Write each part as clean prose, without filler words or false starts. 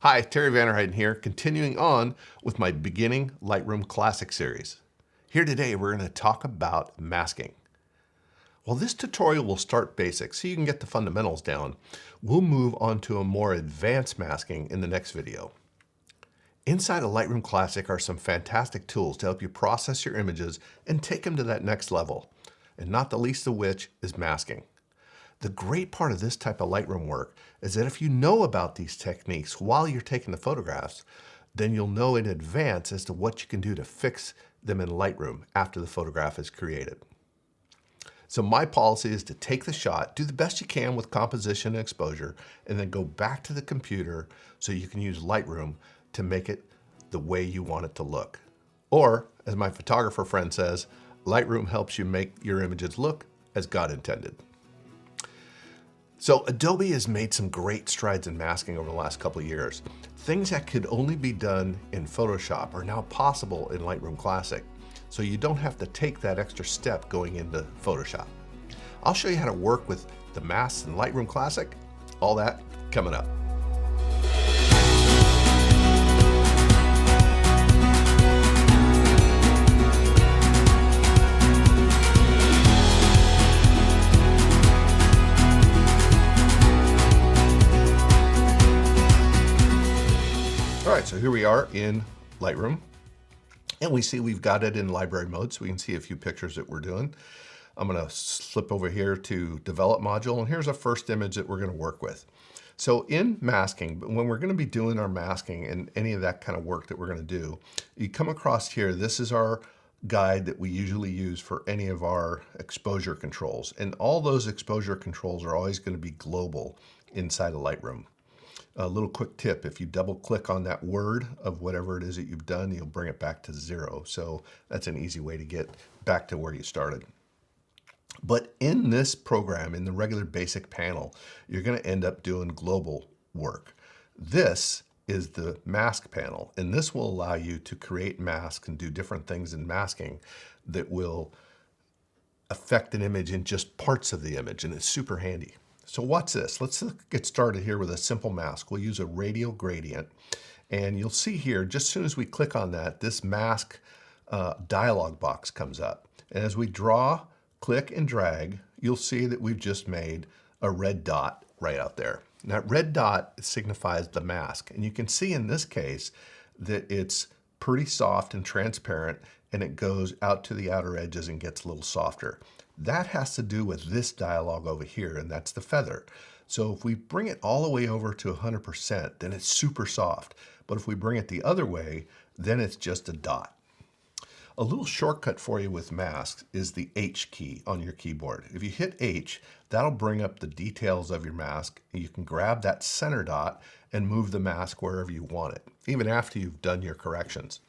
Hi, Terry Vanderheiden here, continuing on with my beginning Lightroom Classic series. Here today, we're going to talk about masking. While this tutorial will start basic so you can get the fundamentals down, we'll move on to a more advanced masking in the next video. Inside of Lightroom Classic are some fantastic tools to help you process your images and take them to that next level, and not the least of which is masking. The great part of this type of Lightroom work is that if you know about these techniques while you're taking the photographs, then you'll know in advance as to what you can do to fix them in Lightroom after the photograph is created. So my policy is to take the shot, do the best you can with composition and exposure, and then go back to the computer so you can use Lightroom to make it the way you want it to look. Or, as my photographer friend says, Lightroom helps you make your images look as God intended. So Adobe has made some great strides in masking over the last couple of years. Things that could only be done in Photoshop are now possible in Lightroom Classic, so you don't have to take that extra step going into Photoshop. I'll show you how to work with the masks in Lightroom Classic, all that coming up. All right, so here we are in Lightroom, and we see we've got it in library mode, so we can see a few pictures that we're doing. I'm gonna slip over here to develop module, and here's a first image that we're gonna work with. So in masking, when we're gonna be doing our masking and any of that kind of work that we're gonna do, you come across here, this is our guide that we usually use for any of our exposure controls. And all those exposure controls are always gonna be global inside of Lightroom. A little quick tip, if you double click on that word of whatever it is that you've done, you'll bring it back to 0. So that's an easy way to get back to where you started. But in this program, in the regular basic panel, you're going to end up doing global work. This is the mask panel, and this will allow you to create masks and do different things in masking that will affect an image in just parts of the image, and it's super handy. So what's this? Let's get started here with a simple mask. We'll use a radial gradient, and you'll see here, just as soon as we click on that, this mask dialog box comes up. And as we draw, click, and drag, you'll see that we've just made a red dot right out there. And that red dot signifies the mask. And you can see in this case that it's pretty soft and transparent, and it goes out to the outer edges and gets a little softer. That has to do with this dialog over here, and that's the feather. So if we bring it all the way over to 100%, then it's super soft. But if we bring it the other way, then it's just a dot. A little shortcut for you with masks is the H key on your keyboard. If you hit H, that'll bring up the details of your mask. You can grab that center dot and move the mask wherever you want it, even after you've done your corrections.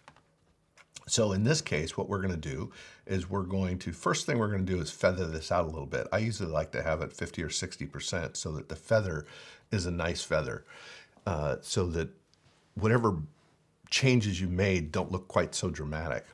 So in this case, what we're going to do is first thing we're going to do is feather this out a little bit. I usually like to have it 50 or 60% so that the feather is a nice feather, so that whatever changes you made don't look quite so dramatic.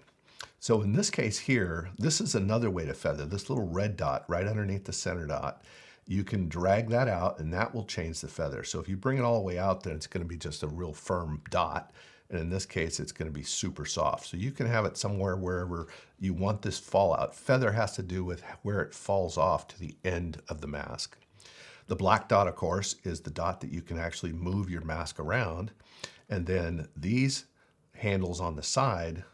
So in this case here, this is another way to feather. This little red dot right underneath the center dot, you can drag that out and that will change the feather. So if you bring it all the way out, then it's going to be just a real firm dot. And in this case, it's going to be super soft. So you can have it somewhere wherever you want this fallout. Feather has to do with where it falls off to the end of the mask. The black dot, of course, is the dot that you can actually move your mask around. And then these handles on the side,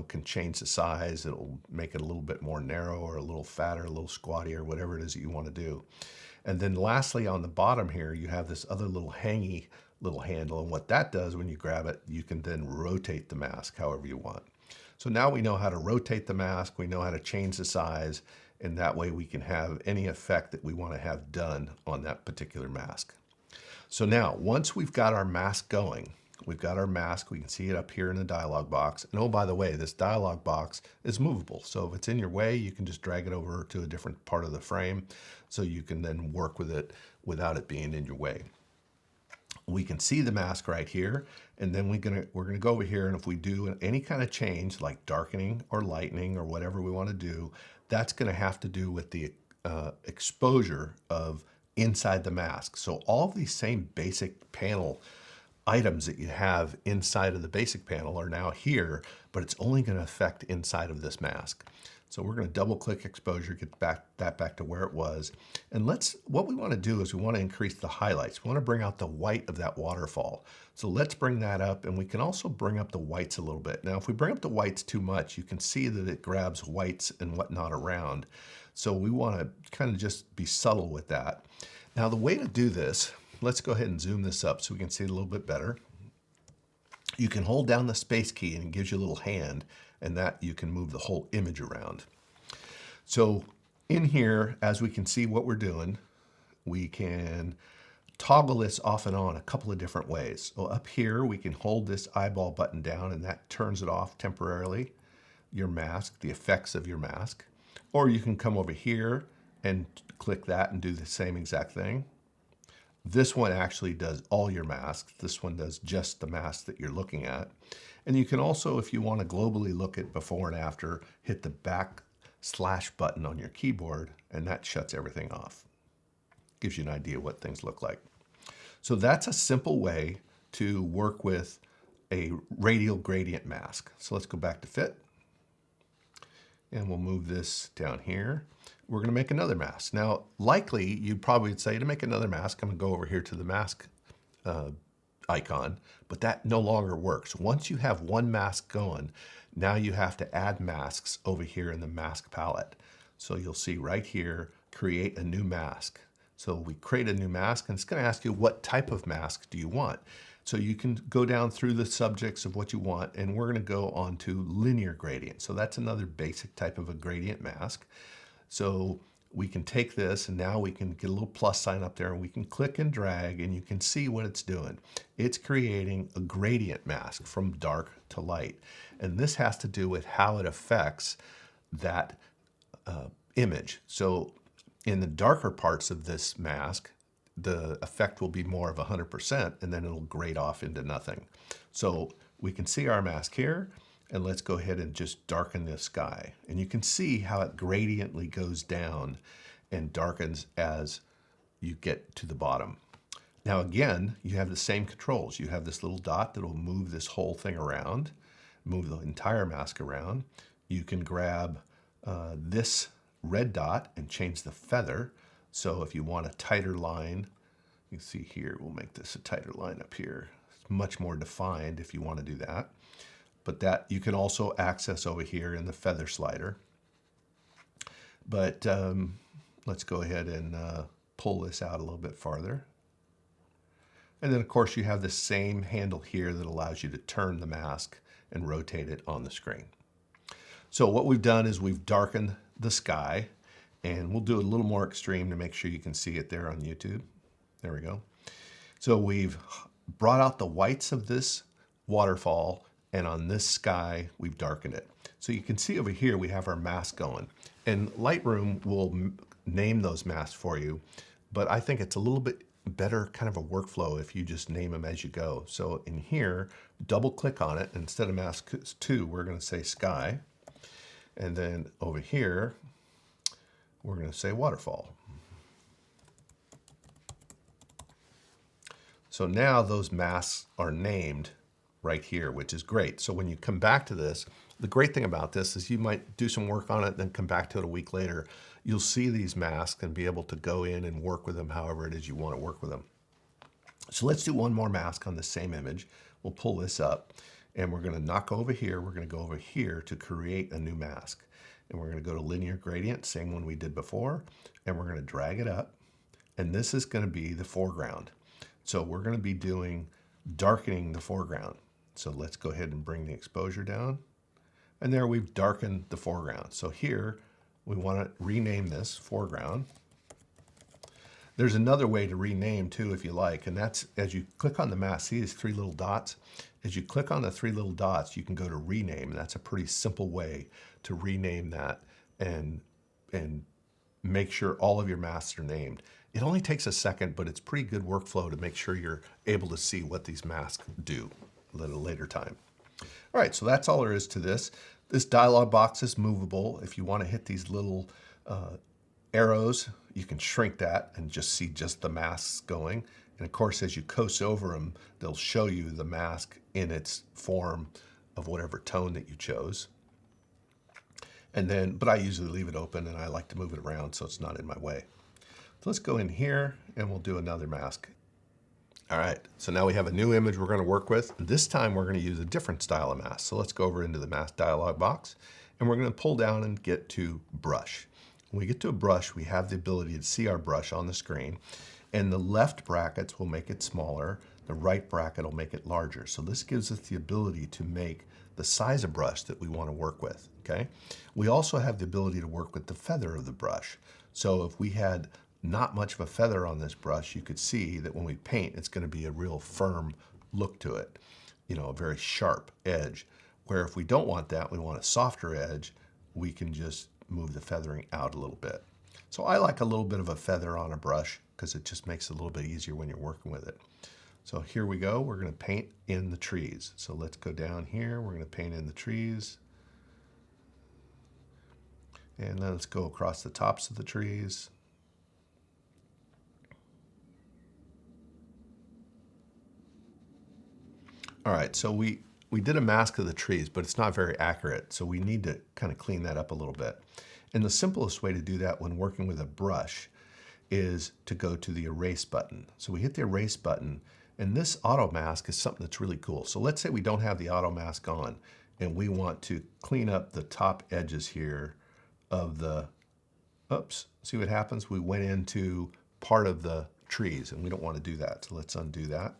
can change the size. It'll make it a little bit more narrow or a little fatter, a little squatty, or whatever it is that you want to do. And then lastly, on the bottom here, you have this other little hangy little handle. And what that does when you grab it, you can then rotate the mask however you want. So now we know how to rotate the mask. We know how to change the size. And that way we can have any effect that we want to have done on that particular mask. So now, once we've got our mask going, we've got our mask, we can see it up here in the dialog box. And oh, by the way, this dialog box is movable. So if it's in your way, you can just drag it over to a different part of the frame so you can then work with it without it being in your way. We can see the mask right here, and then we're gonna go over here, and if we do any kind of change like darkening or lightening or whatever we want to do, that's gonna have to do with the exposure of inside the mask. So all of these same basic panel items that you have inside of the basic panel are now here, but it's only going to affect inside of this mask. So we're going to double click exposure, get that back to where it was. And what we want to do is we want to increase the highlights. We want to bring out the white of that waterfall. So let's bring that up, and we can also bring up the whites a little bit. Now, if we bring up the whites too much, you can see that it grabs whites and whatnot around. So we want to kind of just be subtle with that. Now, the way to do this, let's go ahead and zoom this up so we can see it a little bit better. You can hold down the space key and it gives you a little hand, and that you can move the whole image around. So in here, as we can see what we're doing, we can toggle this off and on a couple of different ways. So up here, we can hold this eyeball button down and that turns it off temporarily, your mask, the effects of your mask. Or you can come over here and click that and do the same exact thing. This one actually does all your masks. This one does just the mask that you're looking at. And you can also, if you want to globally look at before and after, hit the / button on your keyboard, and that shuts everything off. Gives you an idea what things look like. So that's a simple way to work with a radial gradient mask. So let's go back to fit. And we'll move this down here. We're going to make another mask. Now, likely, you'd probably say to make another mask, I'm going to go over here to the mask icon, but that no longer works. Once you have one mask going, now you have to add masks over here in the mask palette. So you'll see right here, create a new mask. So we create a new mask, and it's going to ask you what type of mask do you want. So you can go down through the subjects of what you want, and we're going to go on to linear gradient. So that's another basic type of a gradient mask. So we can take this, and now we can get a little plus sign up there, and we can click and drag, and you can see what it's doing. It's creating a gradient mask from dark to light. And this has to do with how it affects that image. So in the darker parts of this mask, the effect will be more of 100%, and then it'll grade off into nothing. So we can see our mask here, and let's go ahead and just darken the sky. And you can see how it gradiently goes down and darkens as you get to the bottom. Now again, you have the same controls. You have this little dot that will move this whole thing around, move the entire mask around. You can grab this red dot and change the feather. So if you want a tighter line, you can see here, we'll make this a tighter line up here. It's much more defined if you want to do that. But that you can also access over here in the feather slider. But let's go ahead and pull this out a little bit farther. And then of course you have the same handle here that allows you to turn the mask and rotate it on the screen. So what we've done is we've darkened the sky, and we'll do it a little more extreme to make sure you can see it there on YouTube. There we go. So we've brought out the whites of this waterfall, and on this sky, we've darkened it. So you can see over here, we have our mask going. And Lightroom will name those masks for you, but I think it's a little bit better kind of a workflow if you just name them as you go. So in here, double click on it. Instead of mask 2, we're going to say sky. And then over here, we're going to say waterfall. So now those masks are named right here, which is great. So when you come back to this, the great thing about this is you might do some work on it, then come back to it a week later. You'll see these masks and be able to go in and work with them however it is you want to work with them. So let's do one more mask on the same image. We'll pull this up, and we're going to knock over here. We're going to go over here to create a new mask. And we're going to go to linear gradient, same one we did before, and we're going to drag it up. And this is going to be the foreground. So we're going to be doing darkening the foreground. So let's go ahead and bring the exposure down. And there we've darkened the foreground. So here we want to rename this foreground. There's another way to rename too if you like, and that's as you click on the mask, see these 3 little dots? As you click on the 3 little dots, you can go to rename. That's a pretty simple way to rename that and make sure all of your masks are named. It only takes a second, but it's pretty good workflow to make sure you're able to see what these masks do at a later time. All right, so that's all there is to this. This dialog box is movable. If you want to hit these little arrows, you can shrink that and just see just the masks going. And of course, as you coast over them, they'll show you the mask in its form of whatever tone that you chose. And then, but I usually leave it open and I like to move it around so it's not in my way. So let's go in here and we'll do another mask. All right, so now we have a new image we're going to work with. This time we're going to use a different style of mask. So let's go over into the mask dialog box and we're going to pull down and get to brush. When we get to a brush, we have the ability to see our brush on the screen, and the left brackets will make it smaller. The right bracket will make it larger. So this gives us the ability to make the size of brush that we want to work with, okay? We also have the ability to work with the feather of the brush. So if we had not much of a feather on this brush, you could see that when we paint, it's going to be a real firm look to it, you know, a very sharp edge. Where if we don't want that, we want a softer edge, we can just move the feathering out a little bit. So I like a little bit of a feather on a brush because it just makes it a little bit easier when you're working with it. So here we go, we're going to paint in the trees. So let's go down here, we're going to paint in the trees. And then let's go across the tops of the trees. All right, so we did a mask of the trees, but it's not very accurate. So we need to kind of clean that up a little bit. And the simplest way to do that when working with a brush is to go to the erase button. So we hit the erase button, and this auto mask is something that's really cool. So let's say we don't have the auto mask on and we want to clean up the top edges here of the, oops, see what happens? We went into part of the trees and we don't want to do that. So let's undo that.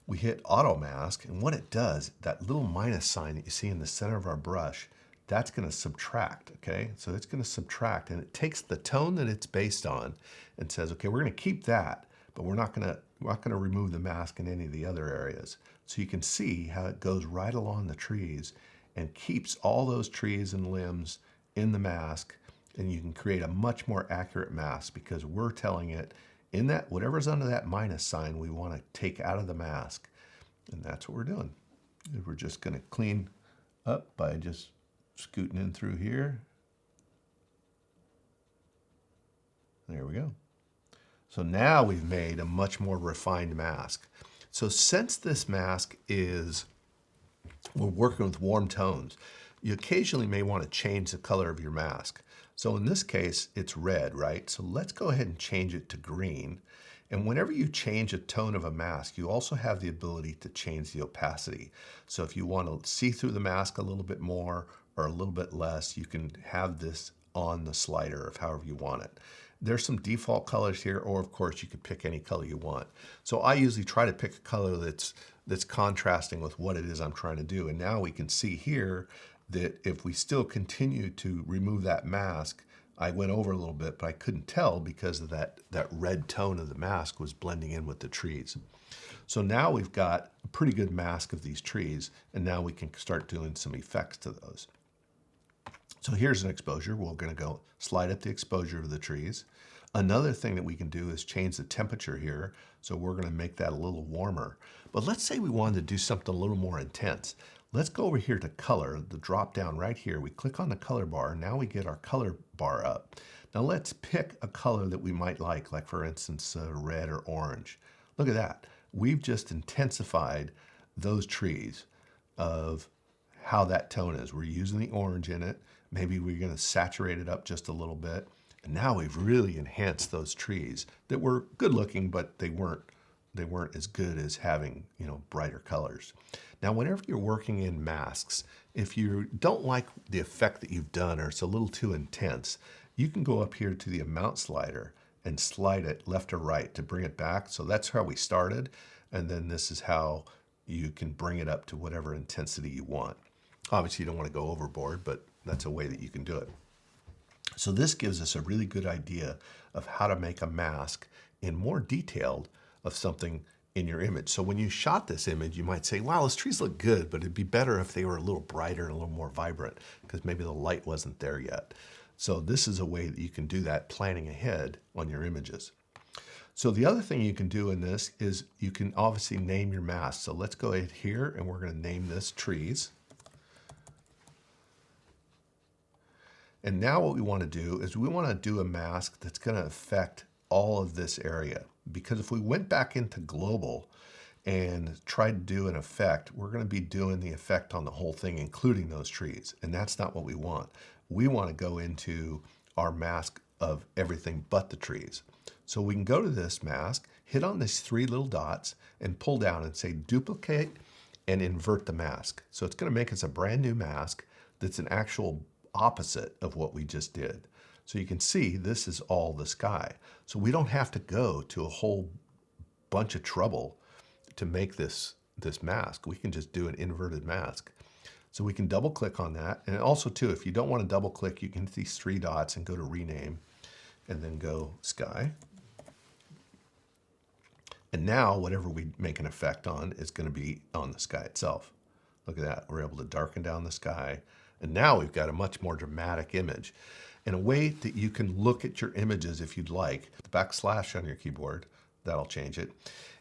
We hit auto mask, and what it does, that little minus sign that you see in the center of our brush, that's going to subtract, okay? So it's going to subtract, and it takes the tone that it's based on and says, okay, we're going to keep that, but we're not going to remove the mask in any of the other areas. So you can see how it goes right along the trees and keeps all those trees and limbs in the mask, and you can create a much more accurate mask because we're telling it in that, whatever's under that minus sign, we want to take out of the mask. And that's what we're doing. We're just going to clean up by just scooting in through here. There we go. So now we've made a much more refined mask. So since this mask is, we're working with warm tones, you occasionally may want to change the color of your mask. So in this case, it's red, right? So let's go ahead and change it to green. And whenever you change a tone of a mask, you also have the ability to change the opacity. So if you want to see through the mask a little bit more or a little bit less, you can have this on the slider of however you want it. There's some default colors here, or of course you could pick any color you want. So I usually try to pick a color that's contrasting with what it is I'm trying to do. And now we can see here that if we still continue to remove that mask, I went over a little bit, but I couldn't tell because of that red tone of the mask was blending in with the trees. So now we've got a pretty good mask of these trees, and now we can start doing some effects to those. So here's an exposure. We're going to go slide up the exposure of the trees. Another thing that we can do is change the temperature here. So we're going to make that a little warmer. But let's say we wanted to do something a little more intense. Let's go over here to color, the drop down right here. We click on the color bar. Now we get our color bar up. Now let's pick a color that we might like for instance, red or orange. Look at that. We've just intensified those trees of how that tone is. We're using the orange in it. Maybe we're going to saturate it up just a little bit. And now we've really enhanced those trees that were good looking, but they weren't as good as having, you know, brighter colors. Now, whenever you're working in masks, if you don't like the effect that you've done or it's a little too intense, you can go up here to the amount slider and slide it left or right to bring it back. So that's how we started. And then this is how you can bring it up to whatever intensity you want. Obviously, you don't want to go overboard, but that's a way that you can do it. So this gives us a really good idea of how to make a mask in more detailed of something in your image. So when you shot this image, you might say, wow, those trees look good, but it'd be better if they were a little brighter and a little more vibrant because maybe the light wasn't there yet. So this is a way that you can do that planning ahead on your images. So the other thing you can do in this is you can obviously name your mask. So let's go ahead here and we're going to name this trees. And now what we want to do is we want to do a mask that's going to affect all of this area. because if we went back into global and tried to do an effect, we're going to be doing the effect on the whole thing, including those trees. And that's not what we want. We want to go into our mask of everything but the trees. So we can go to this mask, hit on these three little dots, and pull down and say duplicate and invert the mask. So it's going to make us a brand new mask that's an actual opposite of what we just did. So you can see this is all the sky. So we don't have to go to a whole bunch of trouble to make this mask. We can just do an inverted mask. So we can double click on that. And also too, if you don't want to double click, you can hit these three dots and go to rename and then go sky. And now whatever we make an effect on is going to be on the sky itself. Look at that. We're able to darken down the sky. And now we've got a much more dramatic image. And a way that you can look at your images if you'd like, the backslash on your keyboard, that'll change it.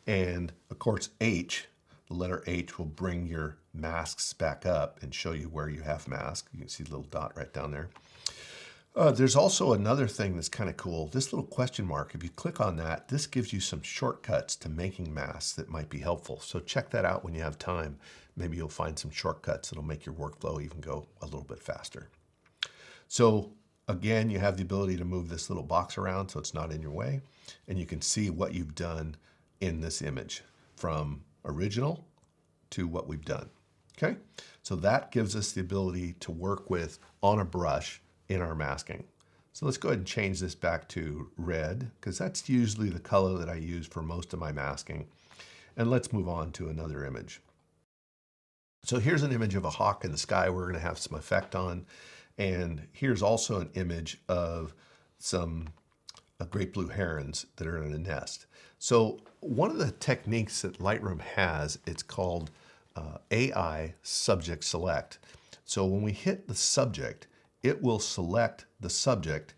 And of course, H, the letter H will bring your masks back up and show you where you have mask. You can see the little dot right down there. There's also another thing that's kind of cool. This little question mark, if you click on that, this gives you some shortcuts to making masks that might be helpful. So check that out when you have time. Maybe you'll find some shortcuts that'll make your workflow even go a little bit faster. So again, you have the ability to move this little box around so it's not in your way. And you can see what you've done in this image from original to what we've done. Okay, so that gives us the ability to work with on a brush in our masking. So let's go ahead and change this back to red because that's usually the color that I use for most of my masking. And let's move on to another image. So here's an image of a hawk in the sky we're going to have some effect on. And here's also an image of some great blue herons that are in a nest. So one of the techniques that Lightroom has, it's called AI subject select. So when we hit the subject, it will select the subject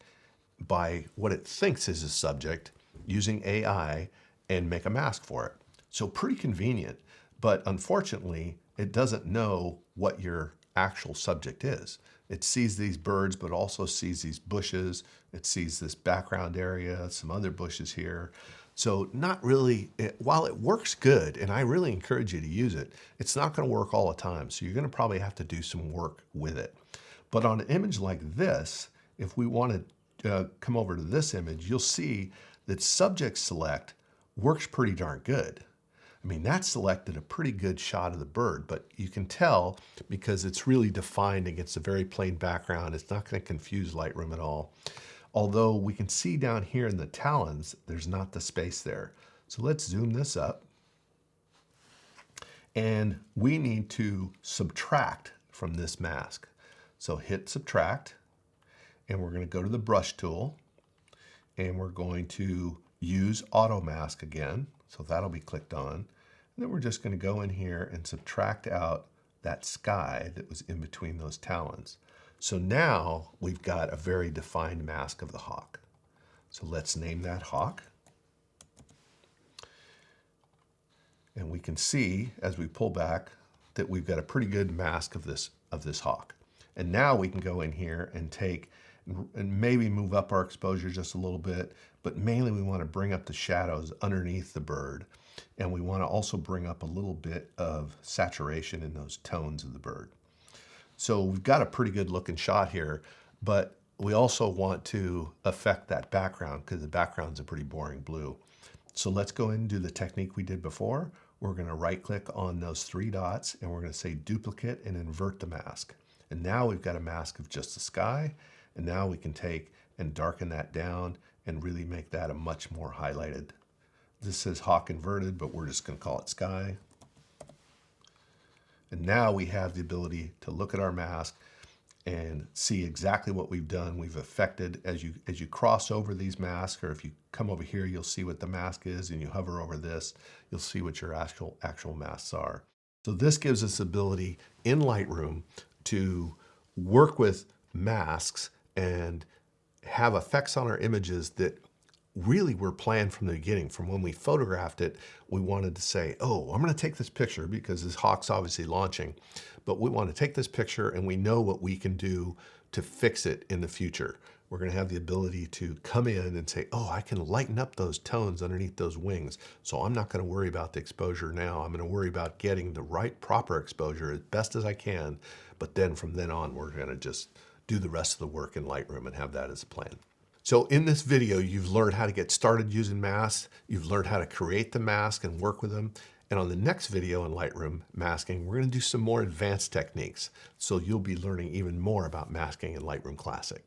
by what it thinks is a subject using AI and make a mask for it. So pretty convenient, but unfortunately, it doesn't know what your actual subject is. It sees these birds, but also sees these bushes. It sees this background area, some other bushes here. So not really, while it works good, and I really encourage you to use it, it's not going to work all the time. So you're going to probably have to do some work with it. But on an image like this, if we want to come over to this image, you'll see that subject select works pretty darn good. I mean, that selected a pretty good shot of the bird, but you can tell because it's really defined against a very plain background. It's not going to confuse Lightroom at all. Although we can see down here in the talons, there's not the space there. So let's zoom this up. And we need to subtract from this mask. So hit subtract, and we're going to go to the brush tool, and we're going to use auto mask again. So that'll be clicked on. And then we're just going to go in here and subtract out that sky that was in between those talons. So now we've got a very defined mask of the hawk. So let's name that hawk. And we can see as we pull back that we've got a pretty good mask of this hawk. And now we can go in here and take and maybe move up our exposure just a little bit, but mainly we want to bring up the shadows underneath the bird. And we want to also bring up a little bit of saturation in those tones of the bird. So we've got a pretty good looking shot here, but we also want to affect that background because the background's a pretty boring blue. So let's go in and do the technique we did before. We're going to right click on those three dots and we're going to say duplicate and invert the mask. And now we've got a mask of just the sky. And now we can take and darken that down and really make that a much more highlighted. This says hawk inverted, but we're just going to call it sky. And now we have the ability to look at our mask and see exactly what we've done. We've affected, as you cross over these masks, or if you come over here, you'll see what the mask is, and you hover over this, you'll see what your actual masks are. So this gives us the ability in Lightroom to work with masks and have effects on our images that really were planned from the beginning. From when we photographed it, we wanted to say, oh, I'm going to take this picture because this hawk's obviously launching, but we want to take this picture and we know what we can do to fix it in the future. We're going to have the ability to come in and say, oh, I can lighten up those tones underneath those wings. So I'm not going to worry about the exposure now. I'm going to worry about getting the right proper exposure as best as I can. But then from then on, we're going to just do the rest of the work in Lightroom and have that as a plan. So in this video, you've learned how to get started using masks. You've learned how to create the mask and work with them. And on the next video in Lightroom masking, we're going to do some more advanced techniques. So you'll be learning even more about masking in Lightroom Classic.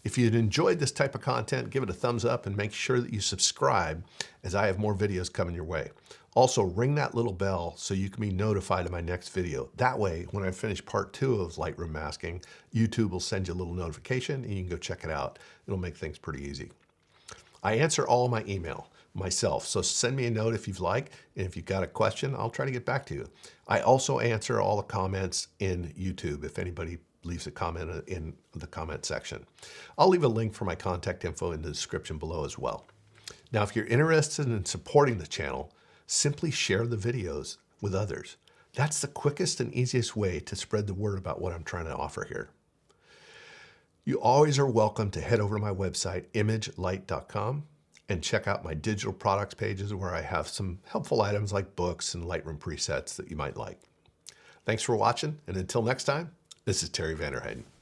If you'd enjoyed this type of content, give it a thumbs up and make sure that you subscribe as I have more videos coming your way. Also, ring that little bell so you can be notified of my next video. That way, when I finish part 2 of Lightroom masking, YouTube will send you a little notification and you can go check it out. It'll make things pretty easy. I answer all my email myself, so send me a note if you'd like, and if you've got a question, I'll try to get back to you. I also answer all the comments in YouTube if anybody leaves a comment in the comment section. I'll leave a link for my contact info in the description below as well. Now, if you're interested in supporting the channel, simply share the videos with others. That's the quickest and easiest way to spread the word about what I'm trying to offer here. You always are welcome to head over to my website, imagelight.com, and check out my digital products pages where I have some helpful items like books and Lightroom presets that you might like. Thanks for watching, and until next time, this is Terry Vanderheiden.